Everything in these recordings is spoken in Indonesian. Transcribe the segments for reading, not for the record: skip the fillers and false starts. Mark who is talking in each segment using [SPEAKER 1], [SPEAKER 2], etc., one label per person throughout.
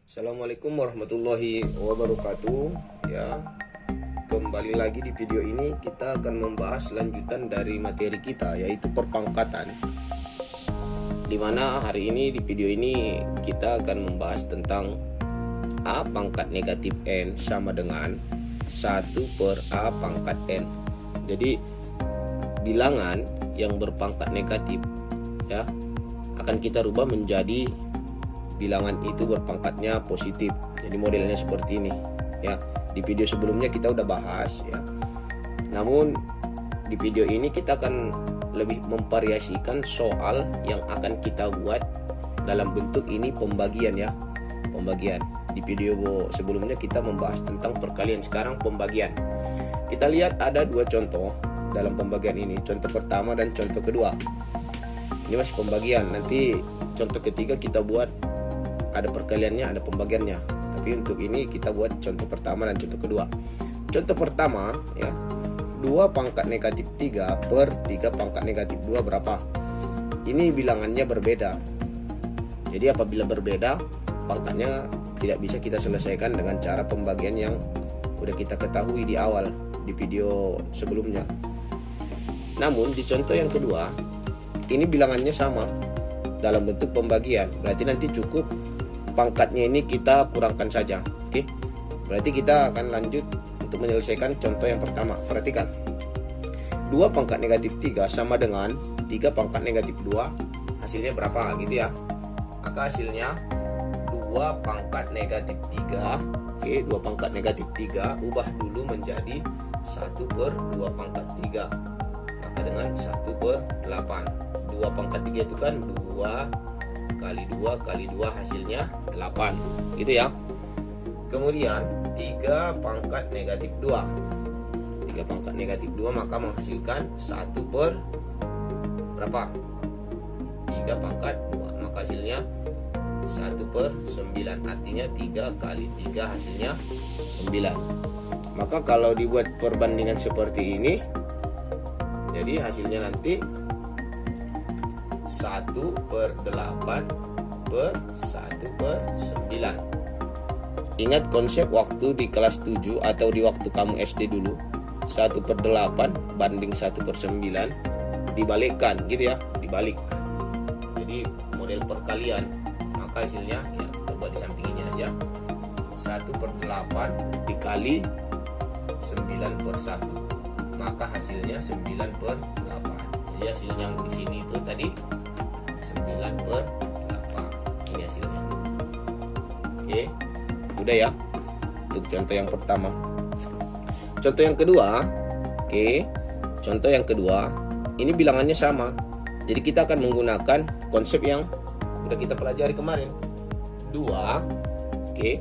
[SPEAKER 1] Assalamualaikum warahmatullahi wabarakatuh. Ya, kembali lagi di video ini kita akan membahas lanjutan dari materi kita, yaitu perpangkatan. Dimana hari ini di video ini kita akan membahas tentang A pangkat negatif N sama dengan 1 per A pangkat N. Jadi bilangan yang berpangkat negatif ya akan kita rubah menjadi bilangan itu berpangkatnya positif. Jadi modelnya seperti ini ya. Di video sebelumnya kita udah bahas ya. Namun di video ini kita akan lebih memvariasikan soal yang akan kita buat dalam bentuk ini pembagian ya. Pembagian. Di video sebelumnya kita membahas tentang perkalian, sekarang pembagian. Kita lihat ada dua contoh dalam pembagian ini. Contoh pertama dan contoh kedua. Ini masih pembagian. Nanti contoh ketiga kita buat ada perkaliannya, ada pembagiannya. Tapi untuk ini kita buat contoh pertama dan contoh kedua. Contoh pertama ya, 2 pangkat negatif 3 per 3 pangkat negatif 2 berapa? Ini bilangannya berbeda. Jadi apabila berbeda, pangkatnya tidak bisa kita selesaikan dengan cara pembagian yang udah kita ketahui di awal di video sebelumnya. Namun di contoh yang kedua, ini bilangannya sama dalam bentuk pembagian. Berarti nanti cukup pangkatnya ini kita kurangkan saja. Oke. Berarti kita akan lanjut untuk menyelesaikan contoh yang pertama. Perhatikan. 2 pangkat negatif 3 sama dengan 3 pangkat negatif 2. Hasilnya berapa gitu ya? Maka hasilnya 2 pangkat negatif 3. Oke, 2 pangkat negatif 3 ubah dulu menjadi 1 per 2 pangkat 3. Maka dengan 1 per 8. 2 pangkat 3 itu kan 2 kali 2 kali 2 hasilnya 8 gitu ya. Kemudian 3 pangkat negatif 2. 3 pangkat negatif 2 maka menghasilkan 1 per berapa? 3 pangkat 2. Maka hasilnya 1 per 9. Artinya 3 kali 3 hasilnya 9. Maka kalau dibuat perbandingan seperti ini, jadi hasilnya nanti 1 per 8 per 1 per 9. Ingat konsep waktu di kelas 7 atau di waktu kamu SD dulu, 1 per 8 banding 1 per 9 dibalikkan gitu ya, dibalik. Jadi model perkalian, maka hasilnya ya coba di samping ini aja, 1 per 8 dikali 9 per 1, maka hasilnya 9 per 8. Jadi hasilnya yang di sini itu tadi 9 per 8. Ini hasilnya. Oke, udah ya untuk contoh yang pertama. Contoh yang kedua, oke, contoh yang kedua ini bilangannya sama. Jadi kita akan menggunakan konsep yang udah kita pelajari kemarin. 2, oke,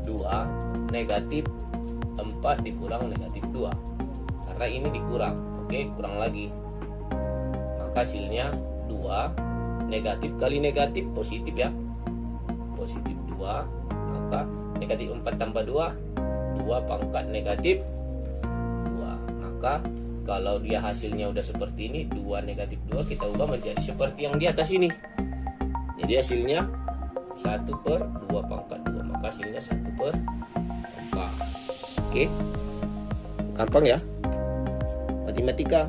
[SPEAKER 1] 2 negatif 4 dikurang negatif 2. Karena ini dikurang, oke, kurang lagi. Maka hasilnya 2 negatif kali negatif positif ya, positif 2. Maka negatif 4 tambah 2 pangkat negatif 2. Maka kalau dia hasilnya udah seperti ini, 2 negatif 2 kita ubah menjadi seperti yang di atas ini. Jadi hasilnya 1 per 2 pangkat 2. Maka hasilnya 1 per 4. Oke, gampang ya, matematika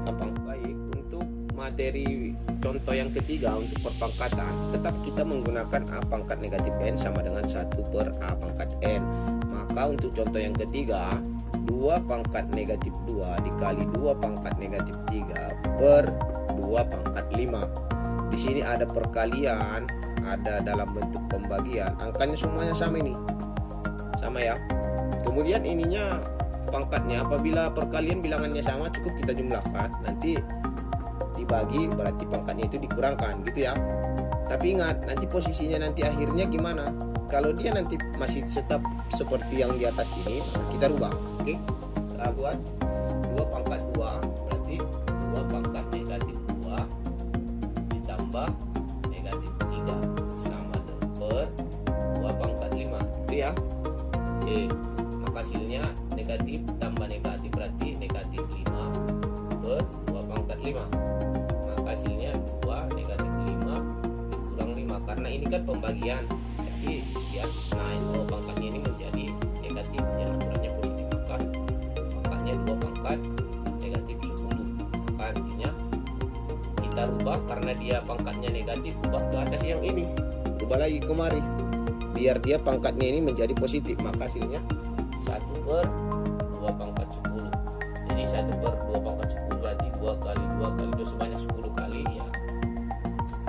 [SPEAKER 1] gampang. Baik, untuk materi contoh yang ketiga untuk perpangkatan, tetap kita menggunakan A pangkat negatif N sama dengan 1 per A pangkat N. Maka untuk contoh yang ketiga, 2 pangkat negatif 2 dikali 2 pangkat negatif 3 per 2 pangkat 5. Di sini ada perkalian, ada dalam bentuk pembagian. Angkanya semuanya sama ini. Sama ya. Kemudian ininya pangkatnya, apabila perkalian bilangannya sama cukup kita jumlahkan, nanti dibagi berarti pangkatnya itu dikurangkan gitu ya. Tapi ingat, nanti posisinya nanti akhirnya gimana? Kalau dia nanti masih tetap seperti yang di atas ini, kita rubah. Oke, kita buat 2 pangkat 2 berarti 2 pangkat negatif 2 ditambah negatif 3 sama per 2 pangkat 5 gitu ya. Oke, maka hasilnya negatif tambah negatif berarti negatif 5 per 2 pangkat 5. Maka hasilnya 2 negatif 5 dikurang 5. Karena ini kan pembagian, jadi ya. Nah, itu pangkatnya ini menjadi negatif, yang aturannya positif, maka pangkatnya 2 pangkat negatif 10. Maka artinya kita rubah, karena dia pangkatnya negatif, rubah ke atas yang ini, rubah lagi kemari biar dia pangkatnya ini menjadi positif, maka hasilnya 1/2 pangkat 10. Jadi 1/2 pangkat 10 berarti 2 kali 2 kali 2 sebanyak 10 kali ya.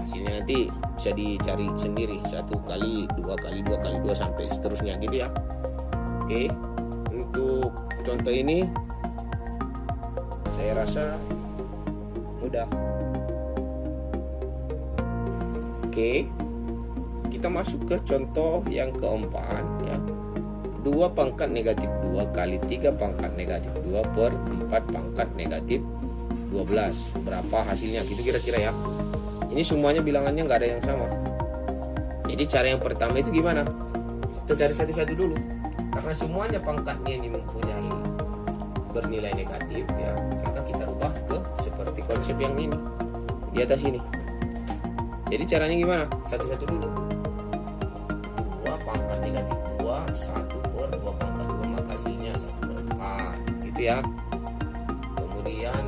[SPEAKER 1] Hasilnya nanti bisa dicari sendiri, 1 kali 2 kali 2 kali 2 sampai seterusnya gitu ya. Oke, untuk contoh ini saya rasa mudah. Oke, kita masuk ke contoh yang keempat ya. 2 pangkat negatif 2 kali 3 pangkat negatif 2 per 4 pangkat negatif 12. Berapa hasilnya gitu kira-kira ya. Ini semuanya bilangannya nggak ada yang sama. Jadi cara yang pertama itu gimana? Kita cari satu-satu dulu. Karena semuanya pangkatnya ini mempunyai bernilai negatif ya, maka kita rubah ke seperti konsep yang ini di atas ini. Jadi caranya gimana? Satu-satu dulu. 2 pangkat negatif 2, 1/2 pangkat 2, maka hasilnya 1/4 gitu ya. Kemudian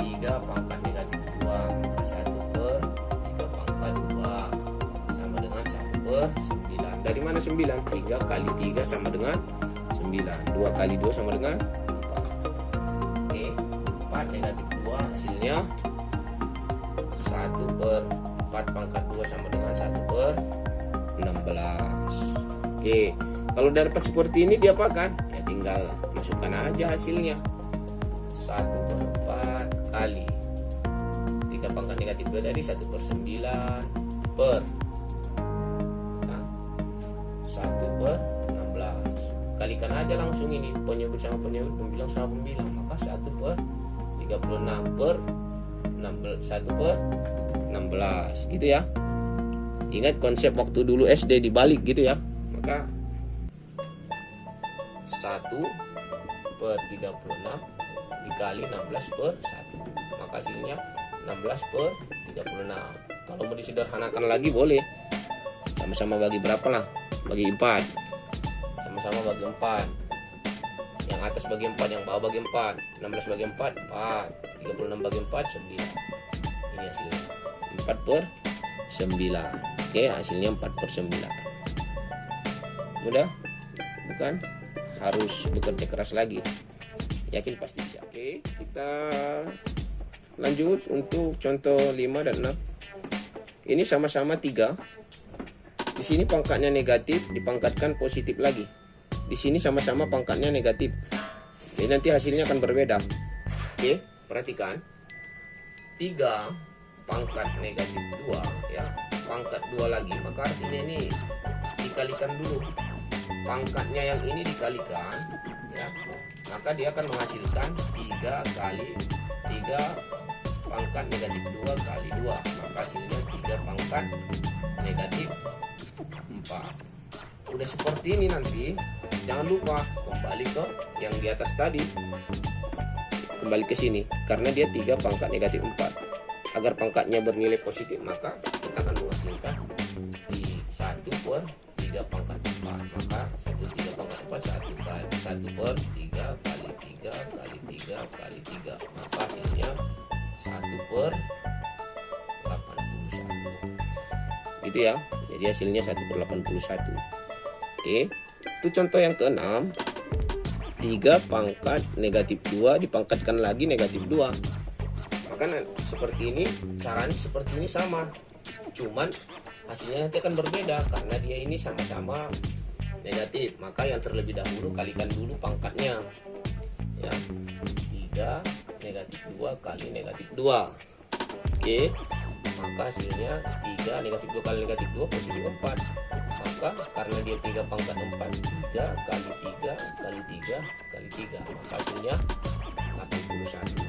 [SPEAKER 1] 3 pangkat negatif 2, maka 1/3 pangkat 2 sama dengan 1/9. Dari mana 9? 3 kali 3 sama dengan 9. 2 kali 2 sama dengan 4. Oke, 4 negatif 2 hasilnya 1/4 pangkat 2 sama dengan 1/16. Oke, kalau dapat seperti ini diapakan? Ya tinggal masukkan aja hasilnya. 1/4 kali 3 pangkat negatif 2 tadi 1/9 per 1/16. Kalikan aja langsung ini penyebut sama penyebut, pembilang sama pembilang, maka 1/36 per 1/16 gitu ya. Ingat konsep waktu dulu SD dibalik gitu ya. Maka 1/36 dikali 16/1, maka hasilnya 16/36. Kalau mau disederhanakan lagi boleh sama-sama bagi berapa lah, bagi 4, sama-sama bagi 4, yang atas bagi 4, yang bawah bagi 4, 16 bagi 4, 4, 36 bagi 4, 9. Ini hasilnya 4/9. Oke, hasilnya 4/9. Mudah? Bukan? Harus bekerja keras lagi. Yakin pasti bisa. Oke, kita lanjut untuk contoh 5 dan 6. Ini sama-sama 3. Di sini pangkatnya negatif, dipangkatkan positif lagi. Di sini sama-sama pangkatnya negatif. Jadi nanti hasilnya akan berbeda. Oke, perhatikan. 3 pangkat negatif 2 ya, pangkat 2 lagi, maka artinya ini dikalikan dulu. Pangkatnya yang ini dikalikan ya, maka dia akan menghasilkan 3 kali 3 pangkat negatif 2 kali 2, maka hasilnya 3 pangkat negatif 4. Udah seperti ini nanti jangan lupa kembali ke yang di atas tadi, kembali ke sini karena dia 3 pangkat negatif 4. Agar pangkatnya bernilai positif, maka kita akan menghasilkan di 1/3 pangkat 4, maka 1/3 pangkat 4 1/3 kali 3 kali 3 kali 3, maka hasilnya 1/81 gitu ya. Jadi hasilnya 1/81. Oke, itu contoh yang ke-6. 3 pangkat negatif 2 dipangkatkan lagi negatif 2. Maka seperti ini, caranya seperti ini sama, cuman hasilnya nanti akan berbeda karena dia ini sama-sama negatif. Maka yang terlebih dahulu kalikan dulu pangkatnya ya, 3 negatif 2 kali negatif 2. Oke, maka hasilnya 3 negatif 2 kali negatif 2 positif 4. Maka karena dia 3 pangkat 4, 3 kali 3 kali 3 kali 3, maka hasilnya 81.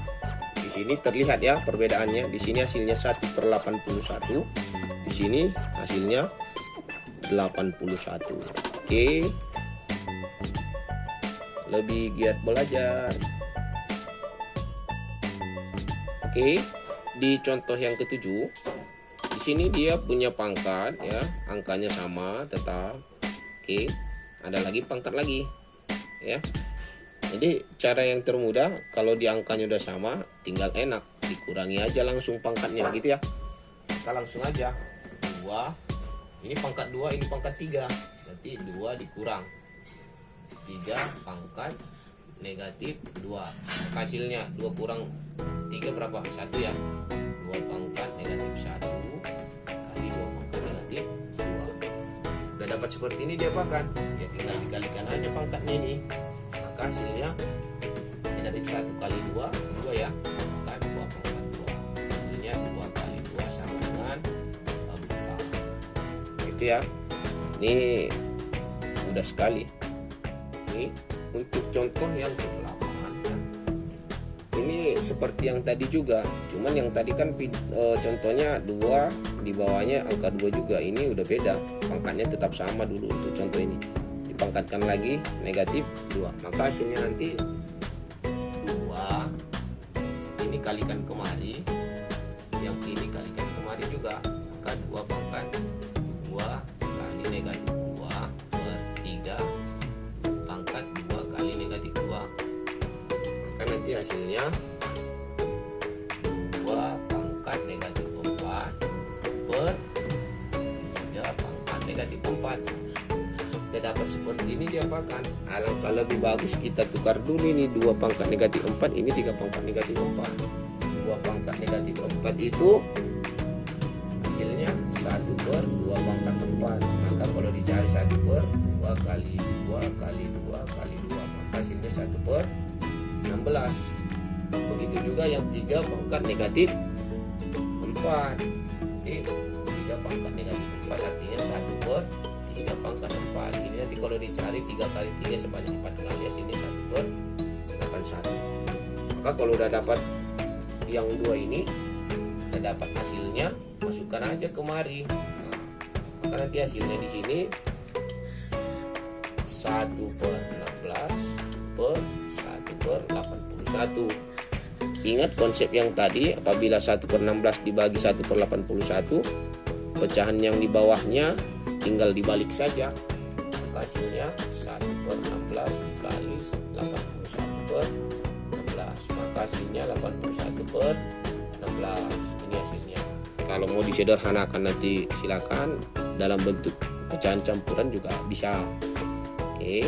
[SPEAKER 1] Di sini terlihat ya perbedaannya. Di sini hasilnya 1/81. Di sini hasilnya 81. Oke. Lebih giat belajar. Oke. Di contoh yang ke-7, di sini dia punya pangkat ya, angkanya sama tetap Oke, ada lagi pangkat lagi ya. Jadi cara yang termudah kalau di angkanya udah sama, tinggal enak dikurangi aja langsung pangkatnya gitu ya. Kita langsung aja 2, ini pangkat 2, ini pangkat 3, berarti 2 dikurang 3 pangkat negatif 2. Hasilnya 2 kurang 3 berapa? 1 ya. 2 pangkat negatif 1 kali 2 pangkat negatif 2. Udah dapat seperti ini diapakan? Ya tinggal dikalikan aja pangkatnya ini. Maka hasilnya negatif 1 kali 2 ya, maka 2 pangkat 2. Hasilnya 2 kali 2 sama dengan 4. Gitu ya. Ini mudah sekali. Ini untuk contoh yang ke-8 ya. Ini seperti yang tadi juga, cuman yang tadi kan contohnya 2 di bawahnya angka 2 juga. Ini udah beda, pangkatnya tetap sama dulu untuk contoh ini. Dipangkatkan lagi negatif 2, maka hasilnya nanti 2 ini kalikan kemari, yang ini kalikan kemari juga, maka 2 pangkat 2 kali negatif 2 per 3 pangkat 2 kali negatif 2, maka nanti hasilnya 2 pangkat negatif 4 per 3 pangkat negatif 4. Kita dapat seperti ini diapakan? Alangkah lebih bagus kita tukar dulu ini 2 pangkat negatif 4, ini 3 pangkat negatif 4. 2 pangkat negatif 4 itu hasilnya 1 per 2 pangkat 4. Maka kalau dicari 1 per 2 kali 2 kali 2 kali 2, maka hasilnya 1 per 16. Begitu juga yang 3 pangkat negatif 4. Jadi 3 pangkat negatif 4 artinya 1 per 3 pangkat 4. Ini nanti kalau dicari 3 kali 3 sebanyak 4 kali, sini 1 per 81. Maka kalau udah dapat yang 2 ini, udah dapat hasilnya, masukkan aja kemari. Nah, maka nanti hasilnya di sini 1 per 16 per 1 per 81. Ingat konsep yang tadi, apabila 1 per 16 dibagi 1 per 81, pecahan yang di bawahnya tinggal dibalik saja. Hasilnya 1 per 16 dikali 81 per 16, maka hasilnya 81 per 16. Ini hasilnya. Kalau mau disederhanakan nanti silakan dalam bentuk pecahan campuran juga bisa. Oke.